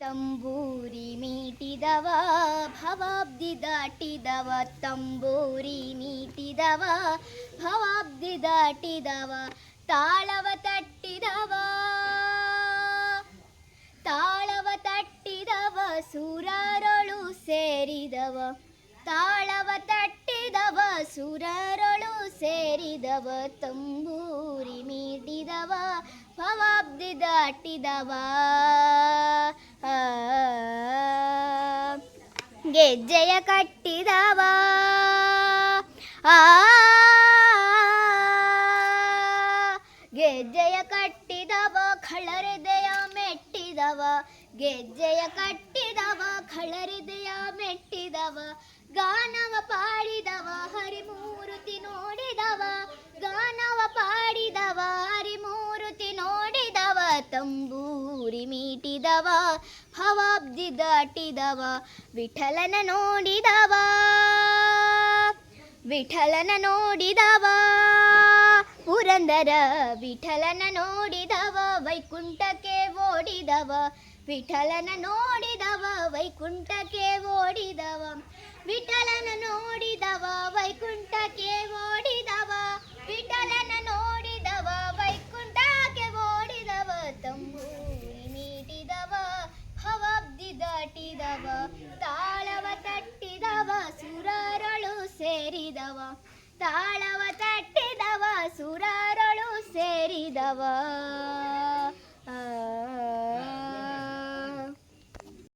ತಂಬೂರಿ ಮೀಟಿದವ ಭವಾಬ್ದಿ ದಾಟಿದವ, ತಂಬೂರಿ ಮೀಟಿದವ ಭವಾಬ್ದಿ ದಾಟಿದವ, ತಾಳವ ತಟ್ಟಿದವ, ತಾಳವ ತಟ್ಟಿದವ ಸುರರೊಳು ಸೇರಿದವ, ತಾಳವ ತಟ್ಟಿದವ ಸುರರೊಳು ಸೇರಿದವ, ತಂಬೂರಿ ಮೀಟಿದವ ಭವಾಬ್ದಿ ದಾಟಿದವ. ಗೆಜ್ಜೆಯ ಕಟ್ಟಿದವ, ಗೆಜ್ಜೆಯ ಕಟ್ಟಿದವ ಖಳರೆದೆಯ ಮೆಟ್ಟಿದವ, ಗೆಜ್ಜೆಯ ಕಟ್ಟಿದವ ಖಳರೆದೆಯ ಮೆಟ್ಟಿದವ, ಗಾನವ ಪಾಡಿದವ ಹರಿಮೂರುತಿ ನೋಡಿದವ, ಗಾನವ ಪಾಡಿದವ ಹರಿಮೂರುತಿ ನೋಡಿದವ, ತಂಬೂರಿ ಮೀಟಿದವ ಭವಾಬ್ದಿ ದಾಟಿದವ, ವಿಠಲನ ನೋಡಿದವ, ವಿಠಲನ ನೋಡಿದವ, ಪುರಂದರ ವಿಠಲನ ನೋಡಿದವ ವೈಕುಂಠಕ್ಕೆ ಓಡಿದವ, ವಿಠಲನ ನೋಡಿದವ ವೈಕುಂಠಕ್ಕೆ ಓಡಿದವ, ವಿಠಲನ ನೋಡಿದವ ವೈಕುಂಠಕ್ಕೆ ಓಡಿದವ, ವಿಠಲನ ನೋಡಿದವ ವೈಕುಂಠಕ್ಕೆ ಓಡಿದವ, ತಂಬೂರಿ ಮೀಟಿದವ ಭವಾಬ್ದಿ ದಾಟಿದವ, ತಾಳವ ತಟ್ಟಿದವ ಸುರರೊಳು ಸೇರಿದವ, ತಾಳವ ತಟ್ಟಿದವ ಸುರರೊಳು ಸೇರಿದವ.